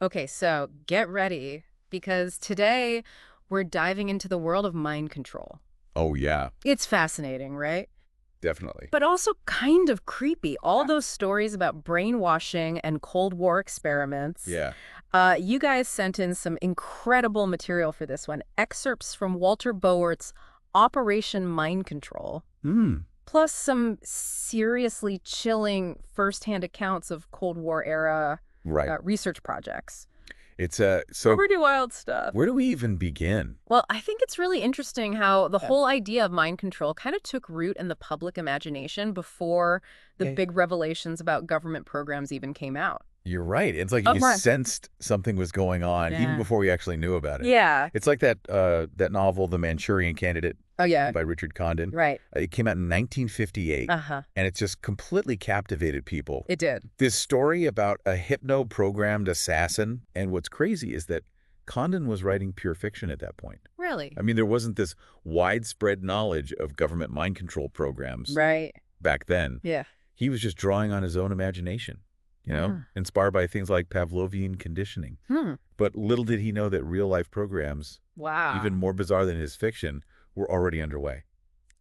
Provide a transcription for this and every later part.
Okay, so get ready because today we're diving into the world of mind control. Oh, yeah, It's fascinating, right? definitely. But also kind of creepy. All those stories about brainwashing and Cold War experiments. Yeah. You guys sent in some incredible material for this one. Excerpts from Walter Bowart's Operation Mind Control, Hmm. plus some seriously chilling firsthand accounts of Cold War era Right. research projects. It's so Pretty wild stuff. where do we even begin? Well, I think it's really interesting how the whole idea of mind control kind of took root in the public imagination before the Okay. big revelations about government programs even came out. You're right. It's like Oh, you right. sensed something was going on even Yeah. before we actually knew about it. Yeah. It's like that novel, The Manchurian Candidate Oh, yeah. by Richard Condon. Right. It came out in 1958, Uh-huh. and it just completely captivated people. It did. This story about a hypno-programmed assassin, and what's crazy is that Condon was writing pure fiction at that point. Really? I mean, there wasn't this widespread knowledge of government mind control programs Right. back then. Yeah. He was just drawing on his own imagination, inspired by things like Pavlovian conditioning. Hmm. But little did he know that real-life programs, Wow. even more bizarre than his fiction, were already underway.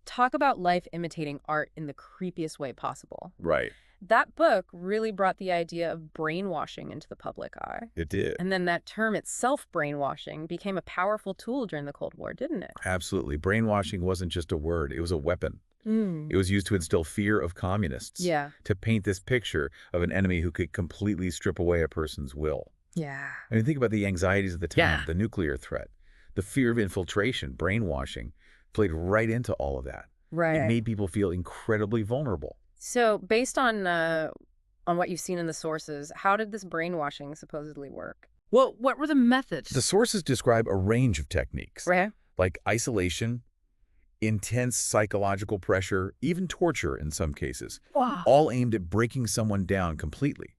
Talk about life imitating art in the creepiest way possible. Right. That book really brought the idea of brainwashing into the public eye. It did. And then that term itself, brainwashing, became a powerful tool during the Cold War, didn't it? Absolutely. Brainwashing wasn't just a word. It was a weapon. It was used to instill fear of communists. Yeah. To paint this picture of an enemy who could completely strip away a person's will. Yeah. I mean, think about the anxieties of the time, Yeah. the nuclear threat, the fear of infiltration, brainwashing, played right into all of that. Right. It made people feel incredibly vulnerable. So based on what you've seen in the sources, how did this brainwashing supposedly work? What were the methods? The sources describe a range of techniques, Right. like isolation, intense psychological pressure, even torture in some cases, Wow. all aimed at breaking someone down completely.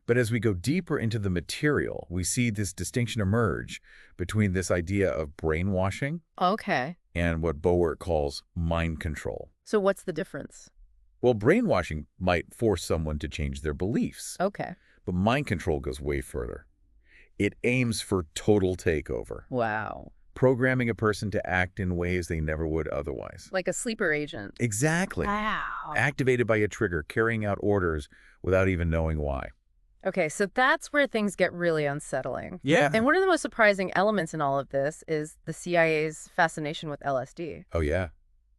But as we go deeper into the material, we see this distinction emerge between this idea of brainwashing Okay. and what Bowart calls mind control. So what's the difference? Well, brainwashing might force someone to change their beliefs, Okay. but mind control goes way further. It aims for total takeover, Wow. programming a person to act in ways they never would otherwise. Like a sleeper agent. Exactly. Wow. Activated by a trigger, carrying out orders without even knowing why. Okay, so that's where things get really unsettling. Yeah. And one of the most surprising elements in all of this is the CIA's fascination with LSD. Oh, yeah.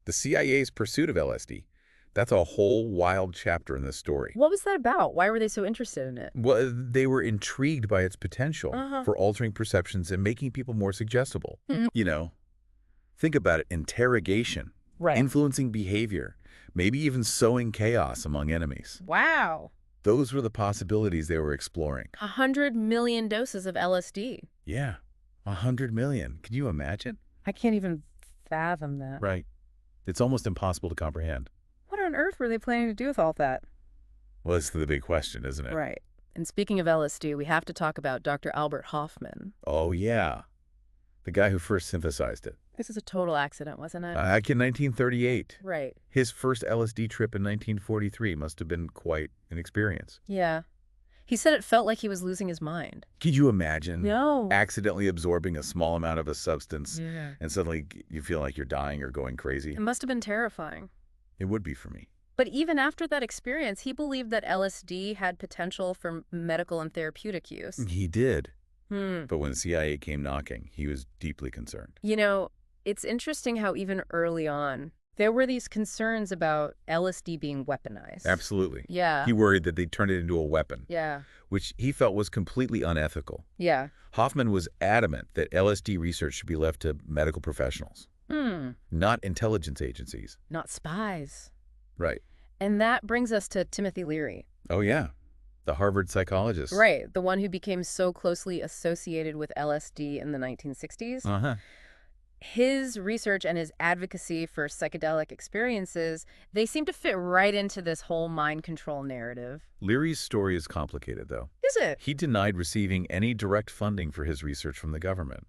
The CIA's pursuit of LSD. That's a whole wild chapter in this story. What was that about? Why were they so interested in it? Well, they were intrigued by its potential Uh-huh. for altering perceptions and making people more suggestible. Mhm. You know, think about it. Interrogation, Right. influencing behavior, maybe even sowing chaos among enemies. Wow. Those were the possibilities they were exploring. 100 million doses of LSD. Yeah, 100 million. Can you imagine? I can't even fathom that. Right. It's almost impossible to comprehend. What on earth were they planning to do with all that? Well, that's the big question, isn't it? Right. And speaking of LSD, we have to talk about Dr. Albert Hofmann. Oh, yeah. The guy who first synthesized it. This is a total accident, wasn't it? Back in 1938. Right. His first LSD trip in 1943 must have been quite an experience. Yeah. He said it felt like he was losing his mind. Could you imagine No. accidentally absorbing a small amount of a substance Yeah. and suddenly you feel like you're dying or going crazy? It must have been terrifying. It would be for me. But even after that experience, he believed that LSD had potential for medical and therapeutic use. He did. Hmm. But when the CIA came knocking, he was deeply concerned. You know, it's interesting how even early on, there were these concerns about LSD being weaponized. Absolutely. Yeah. He worried that they'd turn it into a weapon, Yeah. which he felt was completely unethical. Yeah. Hoffman was adamant that LSD research should be left to medical professionals, not intelligence agencies. Not spies. Right. And that brings us to Timothy Leary. Oh, yeah. The Harvard psychologist. Right. The one who became so closely associated with LSD in the 1960s. Uh-huh. His research and his advocacy for psychedelic experiences, they seem to fit right into this whole mind control narrative. Leary's story is complicated, though. Is it? He denied receiving any direct funding for his research from the government.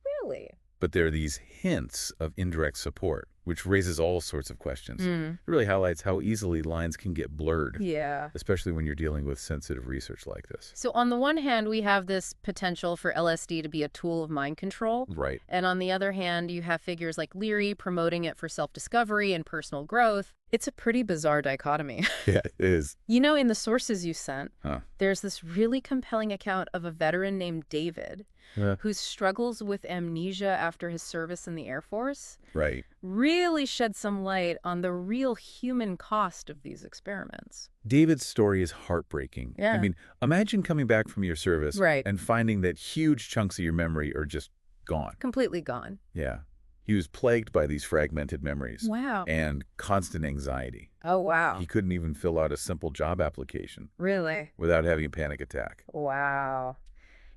Really? But there are these hints of indirect support. which raises all sorts of questions. It really highlights how easily lines can get blurred, Yeah. especially when you're dealing with sensitive research like this. So on the one hand, we have this potential for LSD to be a tool of mind control. Right. And on the other hand, you have figures like Leary promoting it for self-discovery and personal growth. It's a pretty bizarre dichotomy. Yeah, it is. You know, in the sources you sent, Huh. there's this really compelling account of a veteran named David Yeah. who struggles with amnesia after his service in the Air Force. Right. Really shed some light on the real human cost of these experiments. David's story is heartbreaking. Yeah. I mean, imagine coming back from your service Right. and finding that huge chunks of your memory are just gone. Completely gone. Yeah. He was plagued by these fragmented memories Wow. and constant anxiety. Oh, wow. He couldn't even fill out a simple job application Really? without having a panic attack. Wow.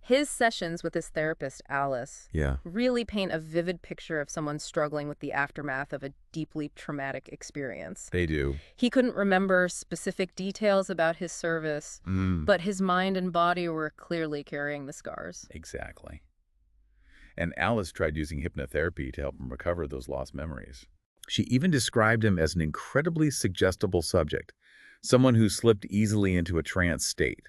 His sessions with his therapist, Alice, Yeah. really paint a vivid picture of someone struggling with the aftermath of a deeply traumatic experience. They do. He couldn't remember specific details about his service, but his mind and body were clearly carrying the scars. Exactly. And Alice tried using hypnotherapy to help him recover those lost memories. She even described him as an incredibly suggestible subject, someone who slipped easily into a trance state.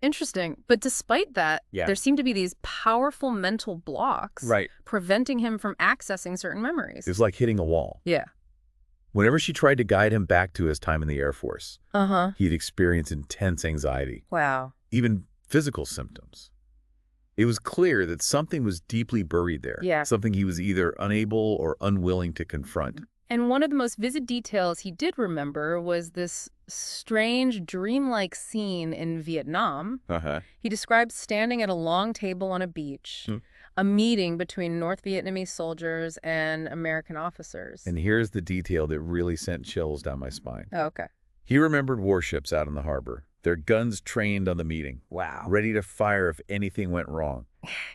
Interesting. But despite that, Yeah. there seemed to be these powerful mental blocks Right. preventing him from accessing certain memories. It was like hitting a wall. Yeah. Whenever she tried to guide him back to his time in the Air Force, Uh-huh. he'd experience intense anxiety, Wow. even physical symptoms. It was clear that something was deeply buried there, Yeah. something he was either unable or unwilling to confront. And one of the most vivid details he did remember was this strange, dreamlike scene in Vietnam. Uh-huh. He described standing at a long table on a beach, a meeting between North Vietnamese soldiers and American officers. And here's the detail that really sent chills down my spine. Oh, okay. He remembered warships out in the harbor, their guns trained on the meeting, Wow. ready to fire if anything went wrong.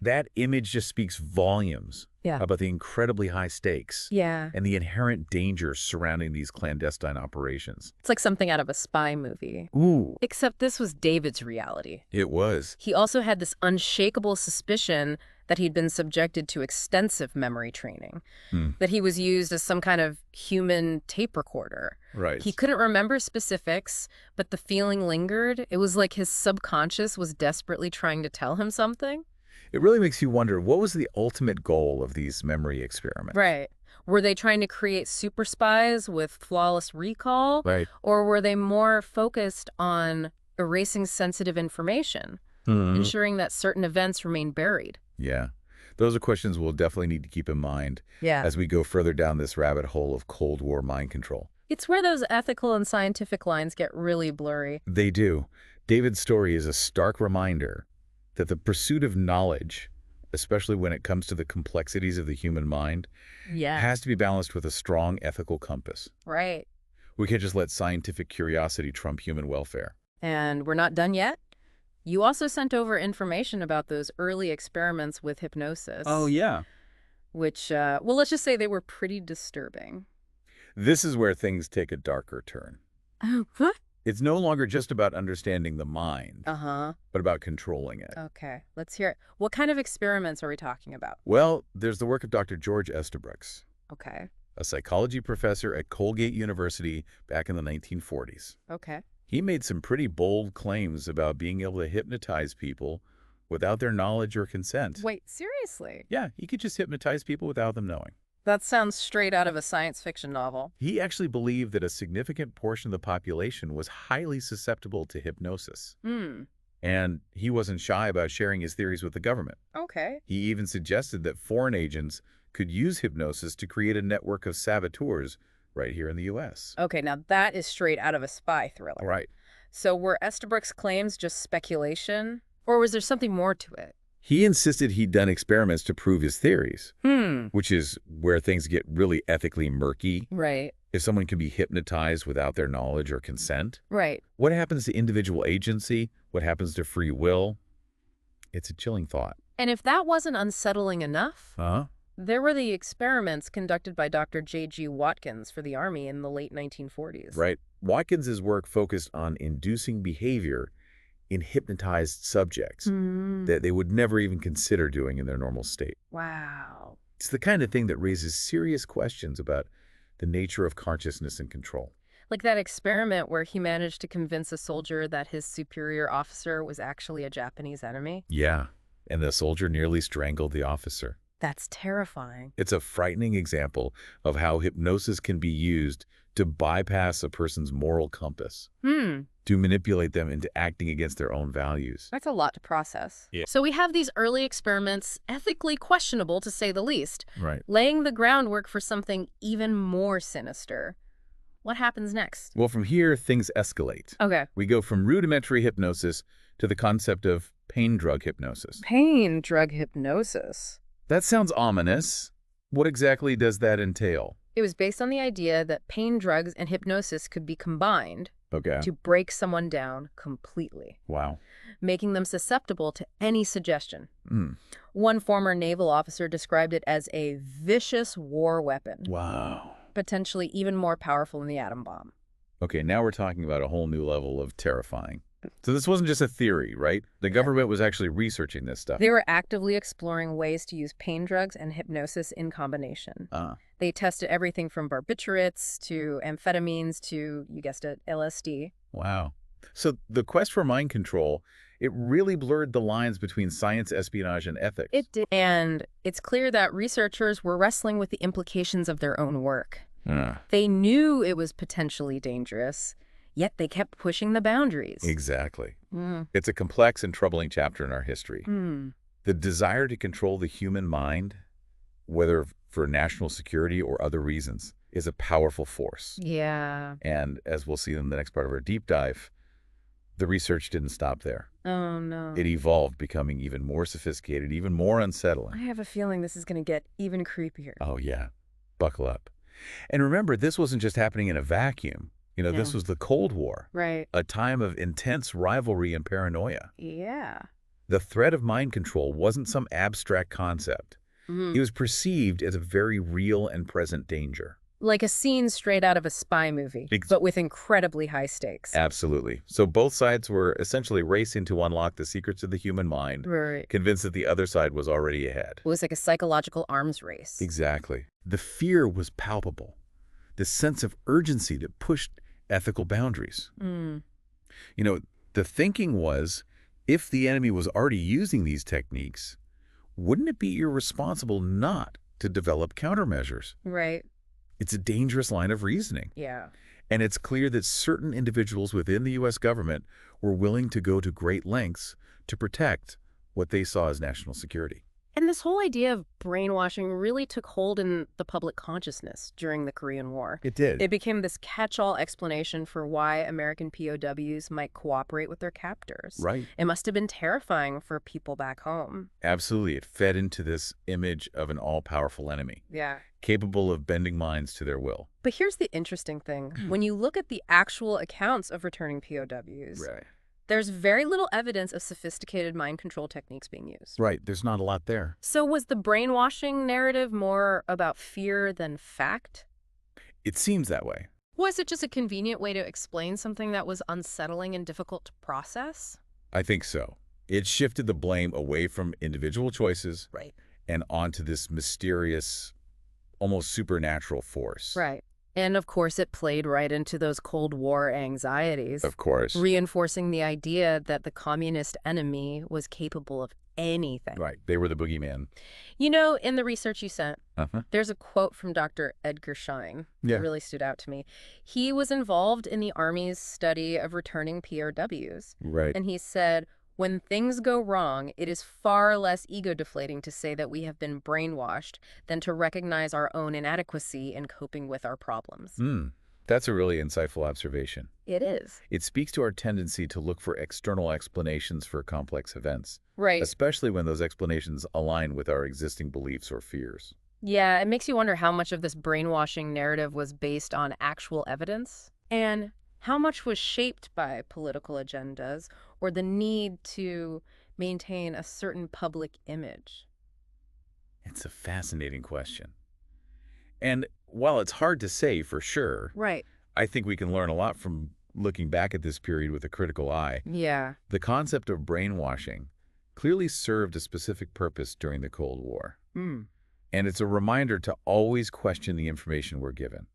That image just speaks volumes Yeah. about the incredibly high stakes Yeah. and the inherent dangers surrounding these clandestine operations. It's like something out of a spy movie. Ooh. Except this was David's reality. It was. He also had this unshakable suspicion that he'd been subjected to extensive memory training, that he was used as some kind of human tape recorder. Right. He couldn't remember specifics, but the feeling lingered. It was like his subconscious was desperately trying to tell him something. It really makes you wonder, what was the ultimate goal of these memory experiments? Right. Were they trying to create super spies with flawless recall? Right. Or were they more focused on erasing sensitive information, ensuring that certain events remain buried? Yeah. Those are questions we'll definitely need to keep in mind Yeah. as we go further down this rabbit hole of Cold War mind control. It's where those ethical and scientific lines get really blurry. They do. David's story is a stark reminder that the pursuit of knowledge, especially when it comes to the complexities of the human mind, Yeah. has to be balanced with a strong ethical compass. Right. We can't just let scientific curiosity trump human welfare. And we're not done yet? You also sent over information about those early experiments with hypnosis. Oh, yeah. Which, well, let's just say they were pretty disturbing. This is where things take a darker turn. Oh, what? It's no longer just about understanding the mind, Uh-huh. but about controlling it. Okay, let's hear it. What kind of experiments are we talking about? Well, there's the work of Dr. George Estabrooks, Okay. a psychology professor at Colgate University back in the 1940s. Okay. He made some pretty bold claims about being able to hypnotize people without their knowledge or consent. Wait, seriously? Yeah, he could just hypnotize people without them knowing. That sounds straight out of a science fiction novel. He actually believed that a significant portion of the population was highly susceptible to hypnosis. And he wasn't shy about sharing his theories with the government. Okay. He even suggested that foreign agents could use hypnosis to create a network of saboteurs right here in the U.S. Okay, now that is straight out of a spy thriller. Right. So were Estabrooks' claims just speculation? Or was there something more to it? He insisted he'd done experiments to prove his theories, which is where things get really ethically murky. Right. If someone can be hypnotized without their knowledge or consent, Right. what happens to individual agency? What happens to free will? It's a chilling thought. And if that wasn't unsettling enough, Huh? there were the experiments conducted by Dr. J.G. Watkins for the Army in the late 1940s. Right. Watkins's work focused on inducing behavior in hypnotized subjects that they would never even consider doing in their normal state. Wow. It's the kind of thing that raises serious questions about the nature of consciousness and control. Like that experiment where he managed to convince a soldier that his superior officer was actually a Japanese enemy. Yeah, and the soldier nearly strangled the officer. That's terrifying. It's a frightening example of how hypnosis can be used to bypass a person's moral compass, to manipulate them into acting against their own values. That's a lot to process. Yeah. So we have these early experiments, ethically questionable to say the least, Right. laying the groundwork for something even more sinister. What happens next? Well, from here, things escalate. Okay. We go from rudimentary hypnosis to the concept of pain drug hypnosis. Pain drug hypnosis. That sounds ominous. What exactly does that entail? It was based on the idea that pain drugs and hypnosis could be combined Okay. to break someone down completely, Wow. making them susceptible to any suggestion. Mm. One former naval officer described it as a vicious war weapon, Wow. potentially even more powerful than the atom bomb. Okay, now we're talking about a whole new level of terrifying. So this wasn't just a theory, right? The government was actually researching this stuff. They were actively exploring ways to use pain drugs and hypnosis in combination. They tested everything from barbiturates to amphetamines to, you guessed it, LSD. Wow. So the quest for mind control, it really blurred the lines between science, espionage, and ethics. It did. And it's clear that researchers were wrestling with the implications of their own work. They knew it was potentially dangerous, yet they kept pushing the boundaries. Exactly. It's a complex and troubling chapter in our history. The desire to control the human mind, whether for national security or other reasons, is a powerful force. Yeah. And as we'll see in the next part of our deep dive, the research didn't stop there. Oh, no. It evolved, becoming even more sophisticated, even more unsettling. I have a feeling this is going to get even creepier. Oh, yeah. Buckle up. And remember, this wasn't just happening in a vacuum. You know, Yeah. this was the Cold War, Right. a time of intense rivalry and paranoia. Yeah. The threat of mind control wasn't some abstract concept. It was perceived as a very real and present danger. Like a scene straight out of a spy movie, but with incredibly high stakes. Absolutely. So both sides were essentially racing to unlock the secrets of the human mind, Right. convinced that the other side was already ahead. It was like a psychological arms race. Exactly. The fear was palpable. The sense of urgency that pushed ethical boundaries. You know, the thinking was, if the enemy was already using these techniques, wouldn't it be irresponsible not to develop countermeasures? Right. It's a dangerous line of reasoning. Yeah. And it's clear that certain individuals within the U.S. government were willing to go to great lengths to protect what they saw as national security. And this whole idea of brainwashing really took hold in the public consciousness during the Korean War. It did. It became this catch-all explanation for why American POWs might cooperate with their captors. Right. It must have been terrifying for people back home. Absolutely. It fed into this image of an all-powerful enemy, Yeah. capable of bending minds to their will. But here's the interesting thing. When you look at the actual accounts of returning POWs, there's very little evidence of sophisticated mind control techniques being used. Right. There's not a lot there. So was the brainwashing narrative more about fear than fact? It seems that way. Was it just a convenient way to explain something that was unsettling and difficult to process? I think so. It shifted the blame away from individual choices Right. and onto this mysterious, almost supernatural force. Right. And of course, it played right into those Cold War anxieties, Of course. reinforcing the idea that the communist enemy was capable of anything. Right. They were the boogeyman. You know, in the research you sent, Uh-huh. there's a quote from Dr. Edgar Schein Yeah. that really stood out to me. He was involved in the Army's study of returning POWs. Right. And he said, when things go wrong, it is far less ego-deflating to say that we have been brainwashed than to recognize our own inadequacy in coping with our problems. That's a really insightful observation. It is. It speaks to our tendency to look for external explanations for complex events, Right. especially when those explanations align with our existing beliefs or fears. Yeah, it makes you wonder how much of this brainwashing narrative was based on actual evidence and how much was shaped by political agendas or the need to maintain a certain public image. It's a fascinating question. And while it's hard to say for sure, Right. I think we can learn a lot from looking back at this period with a critical eye. Yeah. The concept of brainwashing clearly served a specific purpose during the Cold War. And it's a reminder to always question the information we're given.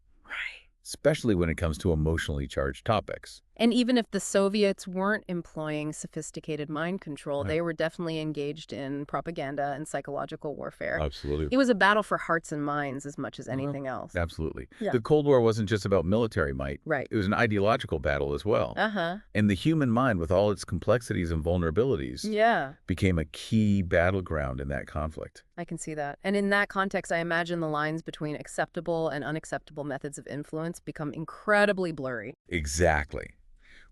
especially when it comes to emotionally charged topics. And even if the Soviets weren't employing sophisticated mind control, Right. they were definitely engaged in propaganda and psychological warfare. Absolutely. It was a battle for hearts and minds as much as Uh-huh. anything else. Absolutely. Yeah. The Cold War wasn't just about military might. Right. It was an ideological battle as well. Uh-huh. And the human mind, with all its complexities and vulnerabilities, Yeah, became a key battleground in that conflict. I can see that. And in that context, I imagine the lines between acceptable and unacceptable methods of influence become incredibly blurry. Exactly.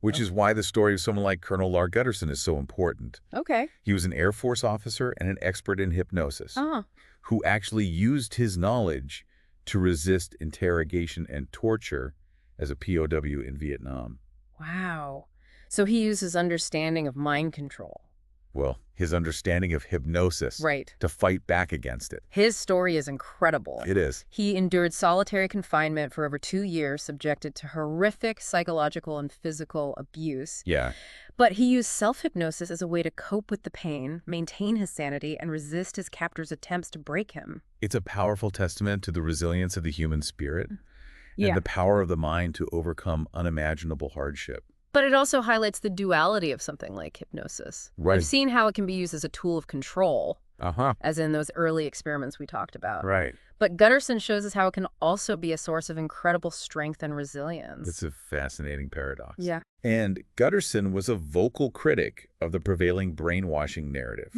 Which is why the story of someone like Colonel Lar Gutterson is so important. Okay. He was an Air Force officer and an expert in hypnosis, Uh-huh. who actually used his knowledge to resist interrogation and torture as a POW in Vietnam. Wow. So he used his understanding of mind control. Well, his understanding of hypnosis Right. to fight back against it. His story is incredible. It is. He endured solitary confinement for over 2 years, subjected to horrific psychological and physical abuse. Yeah. But he used self-hypnosis as a way to cope with the pain, maintain his sanity, and resist his captor's attempts to break him. It's a powerful testament to the resilience of the human spirit Yeah. and the power of the mind to overcome unimaginable hardship. But it also highlights the duality of something like hypnosis. Right. We've seen how it can be used as a tool of control, Uh-huh. as in those early experiments we talked about. Right. But Gutterson shows us how it can also be a source of incredible strength and resilience. It's a fascinating paradox. Yeah. And Gutterson was a vocal critic of the prevailing brainwashing narrative.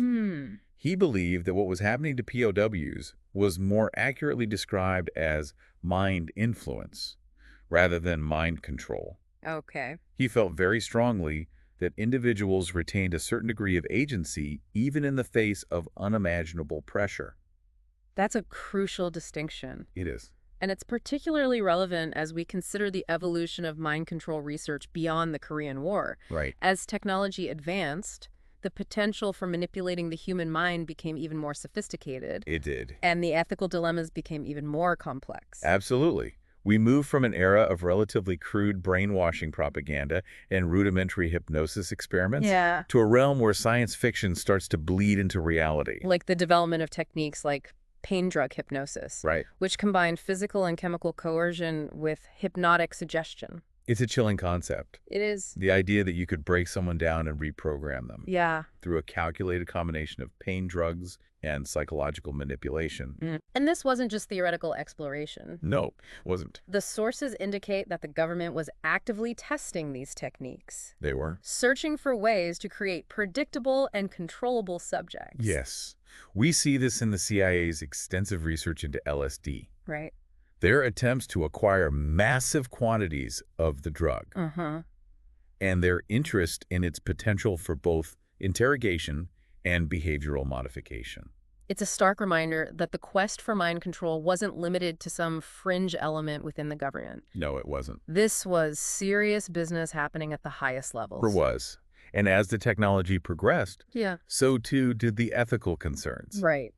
He believed that what was happening to POWs was more accurately described as mind influence rather than mind control. Okay. He felt very strongly that individuals retained a certain degree of agency even in the face of unimaginable pressure. That's a crucial distinction. It is. And it's particularly relevant as we consider the evolution of mind control research beyond the Korean War. Right. As technology advanced, the potential for manipulating the human mind became even more sophisticated, It did. and the ethical dilemmas became even more complex. Absolutely. We moved from an era of relatively crude brainwashing propaganda and rudimentary hypnosis experiments Yeah. to a realm where science fiction starts to bleed into reality. Like the development of techniques like pain drug hypnosis, Right. which combine physical and chemical coercion with hypnotic suggestion. It's a chilling concept. It is. The idea that you could break someone down and reprogram them Yeah. through a calculated combination of pain drugs and psychological manipulation. And this wasn't just theoretical exploration. No, wasn't. The sources indicate that the government was actively testing these techniques, They were. searching for ways to create predictable and controllable subjects. Yes. We see this in the CIA's extensive research into LSD. Right? Their attempts to acquire massive quantities of the drug Uh-huh. and their interest in its potential for both interrogation and behavioral modification. It's a stark reminder that the quest for mind control wasn't limited to some fringe element within the government. No, it wasn't. This was serious business happening at the highest levels. Or was. And as the technology progressed, Yeah. so too did the ethical concerns. Right.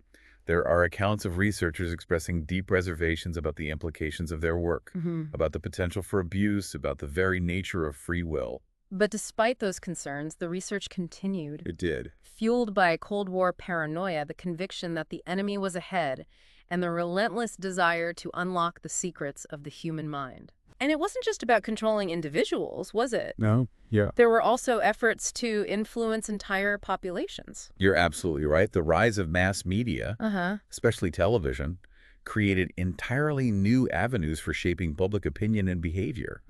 There are accounts of researchers expressing deep reservations about the implications of their work, about the potential for abuse, about the very nature of free will. But despite those concerns, the research continued. It did. Fueled by Cold War paranoia, the conviction that the enemy was ahead, and the relentless desire to unlock the secrets of the human mind. And it wasn't just about controlling individuals, was it? No? Yeah. There were also efforts to influence entire populations. You're absolutely right. The rise of mass media, Uh-huh. especially television, created entirely new avenues for shaping public opinion and behavior.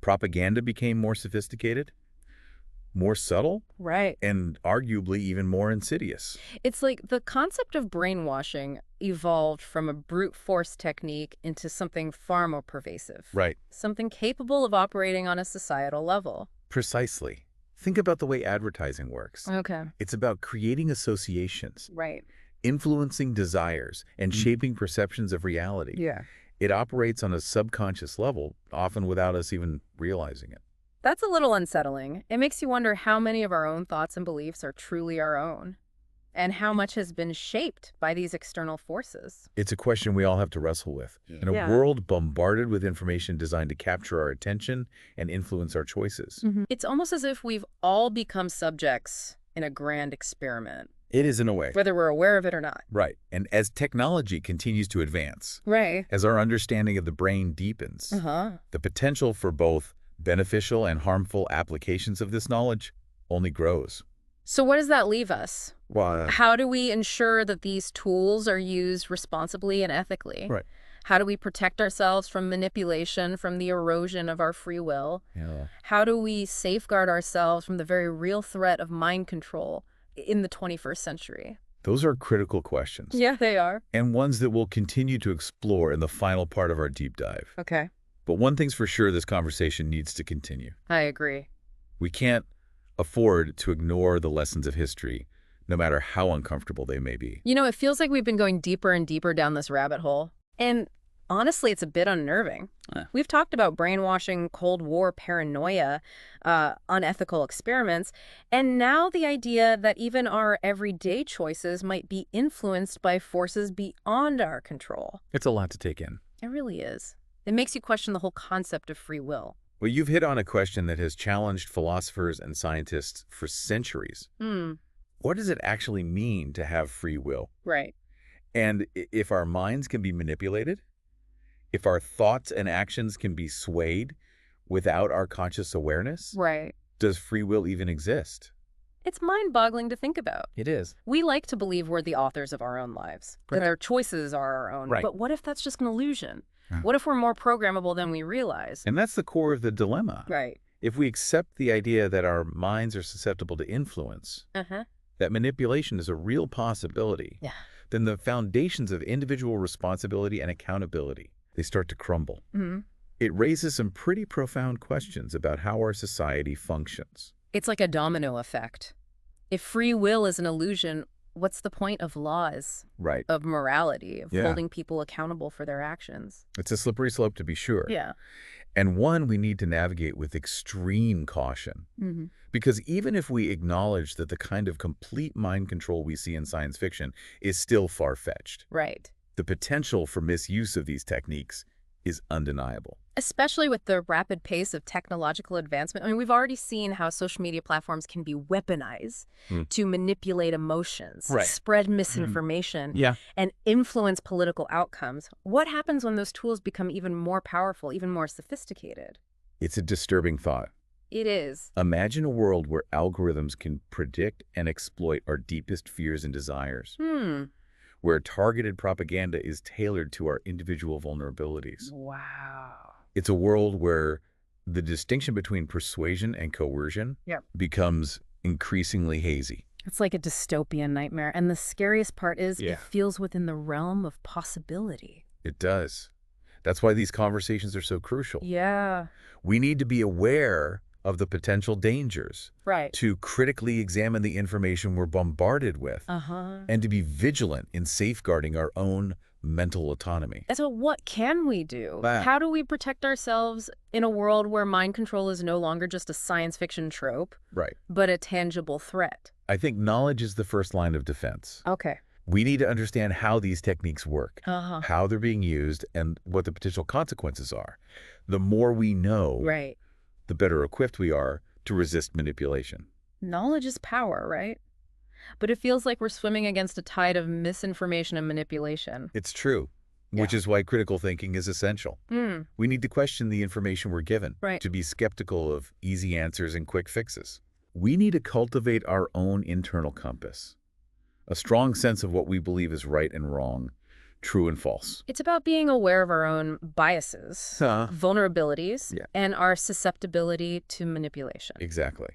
Propaganda became more sophisticated, more subtle, Right. and arguably even more insidious. It's like the concept of brainwashing evolved from a brute force technique into something far more pervasive. Right. Something capable of operating on a societal level. Precisely. Think about the way advertising works. Okay. It's about creating associations, Right. influencing desires, and shaping perceptions of reality. Yeah. It operates on a subconscious level, often without us even realizing it. That's a little unsettling. It makes you wonder how many of our own thoughts and beliefs are truly our own, and how much has been shaped by these external forces. It's a question we all have to wrestle with. In a Yeah. world bombarded with information designed to capture our attention and influence our choices. It's almost as if we've all become subjects in a grand experiment. It is in a way. whether we're aware of it or not. Right. And as technology continues to advance, Right. as our understanding of the brain deepens, the potential for both beneficial and harmful applications of this knowledge only grows. So what does that leave us? Well, How do we ensure that these tools are used responsibly and ethically? right. How do we protect ourselves from manipulation, from the erosion of our free will? Yeah. How do we safeguard ourselves from the very real threat of mind control in the 21st century? Those are critical questions. Yeah, they are. And ones that we'll continue to explore in the final part of our deep dive. Okay. But one thing's for sure, this conversation needs to continue. I agree. We can't afford to ignore the lessons of history, no matter how uncomfortable they may be. You know, it feels like we've been going deeper and deeper down this rabbit hole. And honestly, it's a bit unnerving. We've talked about brainwashing, Cold War paranoia, unethical experiments, and now the idea that even our everyday choices might be influenced by forces beyond our control. It's a lot to take in. It really is. It makes you question the whole concept of free will. Well, you've hit on a question that has challenged philosophers and scientists for centuries. What does it actually mean to have free will? Right. And if our minds can be manipulated, if our thoughts and actions can be swayed without our conscious awareness, Right. does free will even exist? It's mind-boggling to think about. It is. We like to believe we're the authors of our own lives, that our choices are our own. Right. But what if that's just an illusion? What if we're more programmable than we realize? And that's the core of the dilemma. Right. If we accept the idea that our minds are susceptible to influence, that manipulation is a real possibility, then the foundations of individual responsibility and accountability, they start to crumble. It raises some pretty profound questions about how our society functions. It's like a domino effect. If free will is an illusion, what's the point of laws, Right. of morality, of holding people accountable for their actions? It's a slippery slope, to be sure. Yeah. And one we need to navigate with extreme caution. Because even if we acknowledge that the kind of complete mind control we see in science fiction is still far-fetched, Right. the potential for misuse of these techniques is undeniable. Especially with the rapid pace of technological advancement. I mean, we've already seen how social media platforms can be weaponized to manipulate emotions, Right. spread misinformation, Yeah. and influence political outcomes. What happens when those tools become even more powerful, even more sophisticated? It's a disturbing thought. It is. Imagine a world where algorithms can predict and exploit our deepest fears and desires, where targeted propaganda is tailored to our individual vulnerabilities. Wow. It's a world where the distinction between persuasion and coercion becomes increasingly hazy. It's like a dystopian nightmare. And the scariest part is Yeah. it feels within the realm of possibility. It does. That's why these conversations are so crucial. Yeah. We need to be aware of the potential dangers, Right. to critically examine the information we're bombarded with, and to be vigilant in safeguarding our own mental autonomy. So what can we do? That. How do we protect ourselves in a world where mind control is no longer just a science fiction trope, Right. but a tangible threat? I think knowledge is the first line of defense. Okay. We need to understand how these techniques work, how they're being used, and what the potential consequences are. The more we know, Right. the better equipped we are to resist manipulation. Knowledge is power, right? But it feels like we're swimming against a tide of misinformation and manipulation. It's true, which is why critical thinking is essential. We need to question the information we're given, Right. to be skeptical of easy answers and quick fixes. We need to cultivate our own internal compass, a strong sense of what we believe is right and wrong, true and false. It's about being aware of our own biases, vulnerabilities, and our susceptibility to manipulation. Exactly.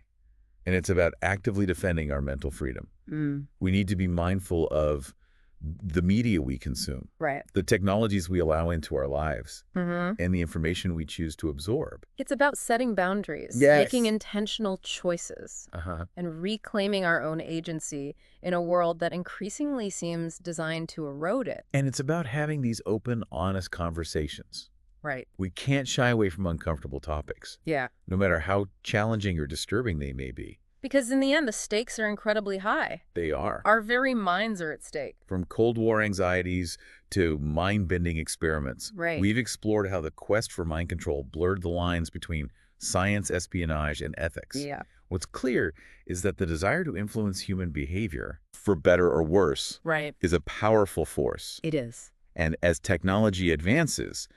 And it's about actively defending our mental freedom. We need to be mindful of the media we consume, Right. the technologies we allow into our lives, and the information we choose to absorb. It's about setting boundaries, Yes. making intentional choices, and reclaiming our own agency in a world that increasingly seems designed to erode it. And it's about having these open, honest conversations. Right. We can't shy away from uncomfortable topics, Yeah. no matter how challenging or disturbing they may be. Because in the end, the stakes are incredibly high. They are. Our very minds are at stake. From Cold War anxieties to mind-bending experiments, Right. we've explored how the quest for mind control blurred the lines between science, espionage, and ethics. Yeah. What's clear is that the desire to influence human behavior, for better or worse, Right. is a powerful force. It is. And as technology advances,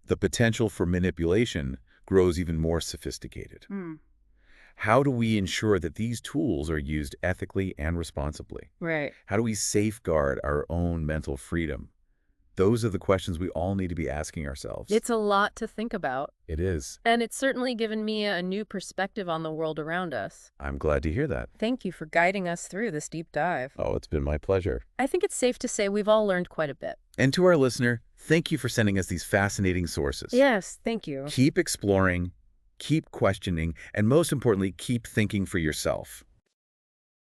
the potential for manipulation grows even more sophisticated. Mm. How do we ensure that these tools are used ethically and responsibly? Right. How do we safeguard our own mental freedom? Those are the questions we all need to be asking ourselves. It's a lot to think about. It is. And it's certainly given me a new perspective on the world around us. I'm glad to hear that. Thank you for guiding us through this deep dive. Oh, it's been my pleasure. I think it's safe to say we've all learned quite a bit. And to our listener, thank you for sending us these fascinating sources. Yes, thank you. Keep exploring, keep questioning, and most importantly, keep thinking for yourself.